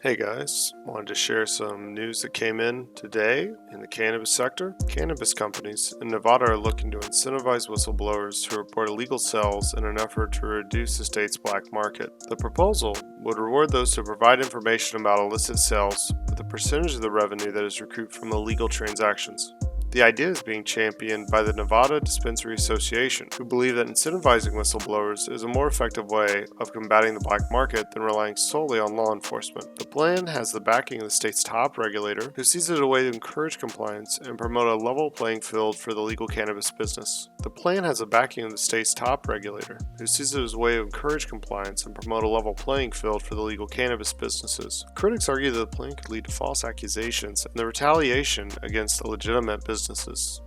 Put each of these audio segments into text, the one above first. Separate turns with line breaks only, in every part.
Hey guys, wanted to share some news that came in today in the cannabis sector. Cannabis companies in Nevada are looking to incentivize whistleblowers who report illegal sales in an effort to reduce the state's black market. The proposal would reward those who provide information about illicit sales with a percentage of the revenue that is recouped from illegal transactions. The idea is being championed by the Nevada Dispensary Association, who believe that incentivizing whistleblowers is a more effective way of combating the black market than relying solely on law enforcement. The plan has the backing of the state's top regulator, who sees it as a way to encourage compliance and promote a level playing field for the legal cannabis business. The plan has the backing of the state's top regulator, who sees it as a way to encourage compliance and promote a level playing field for the legal cannabis businesses. Critics argue that the plan could lead to false accusations and the retaliation against legitimate businesses.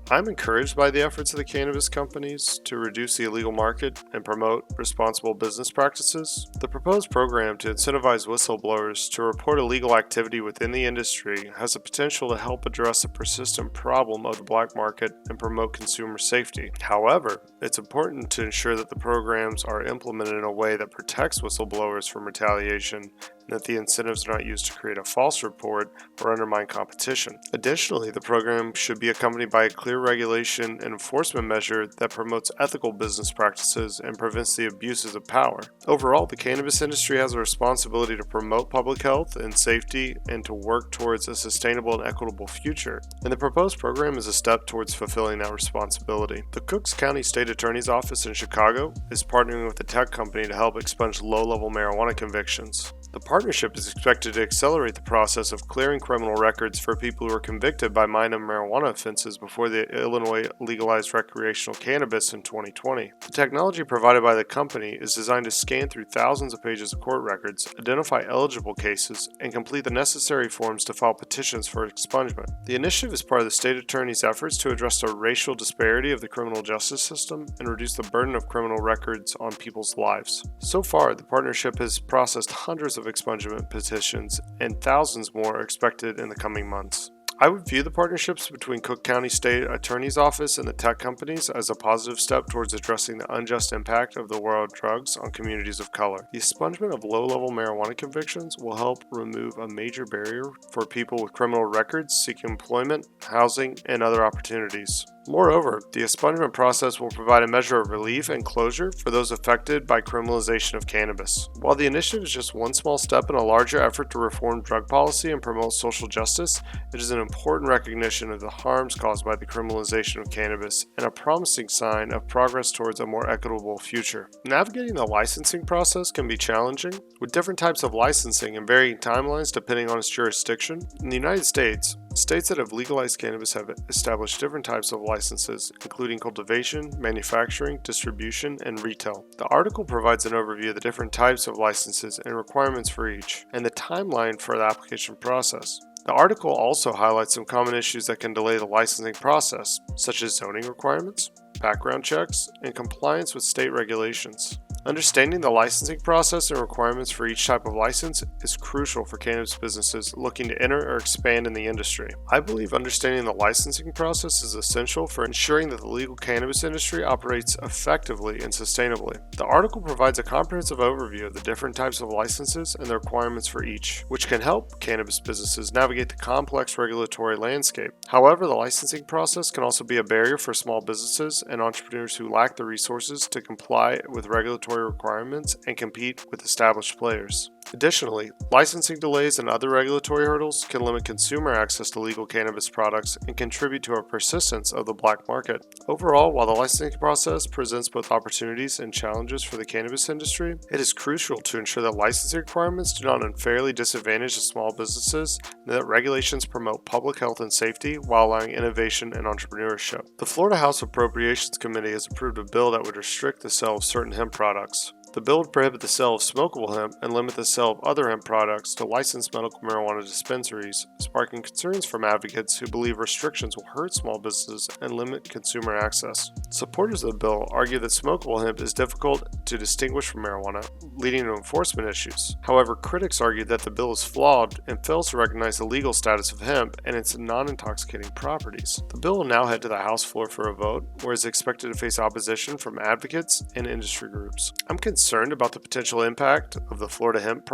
I'm encouraged by the efforts of the cannabis companies to reduce the illegal market and promote responsible business practices. The proposed program to incentivize whistleblowers to report illegal activity within the industry has the potential to help address the persistent problem of the black market and promote consumer safety. However, it's important to ensure that the programs are implemented in a way that protects whistleblowers from retaliation and that the incentives are not used to create a false report or undermine competition. Additionally, the program should be accompanied by a clear regulation and enforcement measure that promotes ethical business practices and prevents the abuses of power. Overall, the cannabis industry has a responsibility to promote public health and safety and to work towards a sustainable and equitable future, and the proposed program is a step towards fulfilling that responsibility. The Cook County State Attorney's Office in Chicago is partnering with a tech company to help expunge low-level marijuana convictions. The partnership is expected to accelerate the process of clearing criminal records for people who are convicted by minor marijuana offenses before the Illinois legalized recreational cannabis in 2020. The technology provided by the company is designed to scan through thousands of pages of court records, identify eligible cases, and complete the necessary forms to file petitions for expungement. The initiative is part of the state attorney's efforts to address the racial disparity of the criminal justice system and reduce the burden of criminal records on people's lives. So far, the partnership has processed hundreds of expungement petitions, and thousands more are expected in the coming months. I would view the partnerships between Cook County State Attorney's Office and the tech companies as a positive step towards addressing the unjust impact of the war on drugs on communities of color. The expungement of low-level marijuana convictions will help remove a major barrier for people with criminal records seeking employment, housing, and other opportunities. Moreover, the expungement process will provide a measure of relief and closure for those affected by criminalization of cannabis. While the initiative is just one small step in a larger effort to reform drug policy and promote social justice, it is an important recognition of the harms caused by the criminalization of cannabis and a promising sign of progress towards a more equitable future. Navigating the licensing process can be challenging, with different types of licensing and varying timelines depending on its jurisdiction. In the United States, states that have legalized cannabis have established different types of licenses, including cultivation, manufacturing, distribution, and retail. The article provides an overview of the different types of licenses and requirements for each, and the timeline for the application process. The article also highlights some common issues that can delay the licensing process, such as zoning requirements, background checks, and compliance with state regulations. Understanding the licensing process and requirements for each type of license is crucial for cannabis businesses looking to enter or expand in the industry. I believe understanding the licensing process is essential for ensuring that the legal cannabis industry operates effectively and sustainably. The article provides a comprehensive overview of the different types of licenses and the requirements for each, which can help cannabis businesses navigate the complex regulatory landscape. However, the licensing process can also be a barrier for small businesses and entrepreneurs who lack the resources to comply with regulatory requirements and compete with established players. Additionally, licensing delays and other regulatory hurdles can limit consumer access to legal cannabis products and contribute to a persistence of the black market. Overall, while the licensing process presents both opportunities and challenges for the cannabis industry, it is crucial to ensure that licensing requirements do not unfairly disadvantage the small businesses and that regulations promote public health and safety while allowing innovation and entrepreneurship. The Florida House Appropriations Committee has approved a bill that would restrict the sale of certain hemp products. The bill would prohibit the sale of smokable hemp and limit the sale of other hemp products to licensed medical marijuana dispensaries, sparking concerns from advocates who believe restrictions will hurt small businesses and limit consumer access. Supporters of the bill argue that smokable hemp is difficult to distinguish from marijuana, leading to enforcement issues. However, critics argue that the bill is flawed and fails to recognize the legal status of hemp and its non-intoxicating properties. The bill will now head to the House floor for a vote, where it is expected to face opposition from advocates and industry groups. I'm concerned about the potential impact of the Florida Hemp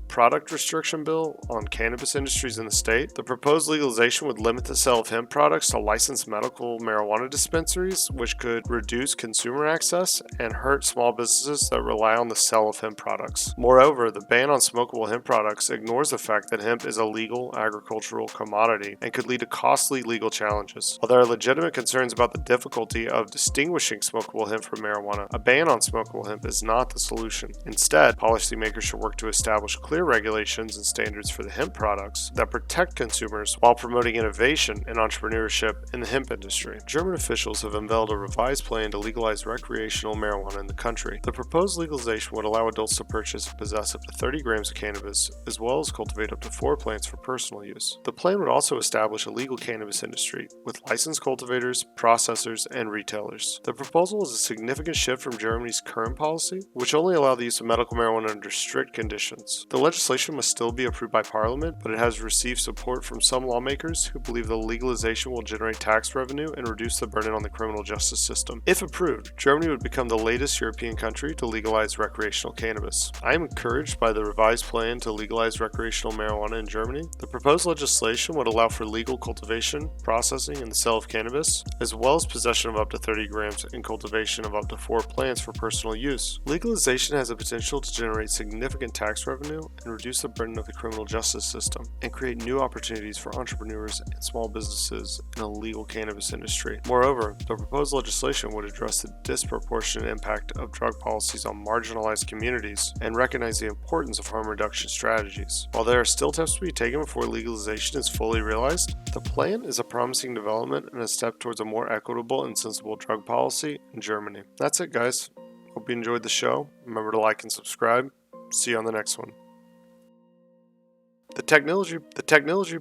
product restriction bill on cannabis industries in the state. The proposed legalization would limit the sale of hemp products to licensed medical marijuana dispensaries, which could reduce consumer access and hurt small businesses that rely on the sale of hemp products. Moreover, the ban on smokable hemp products ignores the fact that hemp is a legal agricultural commodity and could lead to costly legal challenges. While there are legitimate concerns about the difficulty of distinguishing smokable hemp from marijuana, a ban on smokable hemp is not the solution. Instead, policymakers should work to establish clear regulations and standards for the hemp products that protect consumers while promoting innovation and entrepreneurship in the hemp industry. German officials have unveiled a revised plan to legalize recreational marijuana in the country. The proposed legalization would allow adults to purchase and possess up to 30 grams of cannabis, as well as cultivate up to 4 plants for personal use. The plan would also establish a legal cannabis industry with licensed cultivators, processors, and retailers. The proposal is a significant shift from Germany's current policy, which only allowed the use of medical marijuana under strict conditions. The legislation must still be approved by Parliament, but it has received support from some lawmakers who believe the legalization will generate tax revenue and reduce the burden on the criminal justice system. If approved, Germany would become the latest European country to legalize recreational cannabis. I am encouraged by the revised plan to legalize recreational marijuana in Germany. The proposed legislation would allow for legal cultivation, processing, and the sale of cannabis, as well as possession of up to 30 grams and cultivation of up to 4 plants for personal use. Legalization has the potential to generate significant tax revenue and reduce the burden of the criminal justice system, and create new opportunities for entrepreneurs and small businesses in the legal cannabis industry. Moreover, the proposed legislation would address the disproportionate impact of drug policies on marginalized communities and recognize the importance of harm reduction strategies. While there are still steps to be taken before legalization is fully realized, the plan is a promising development and a step towards a more equitable and sensible drug policy in Germany. That's it, guys. Hope you enjoyed the show. Remember to like and subscribe. See you on the next one. The technology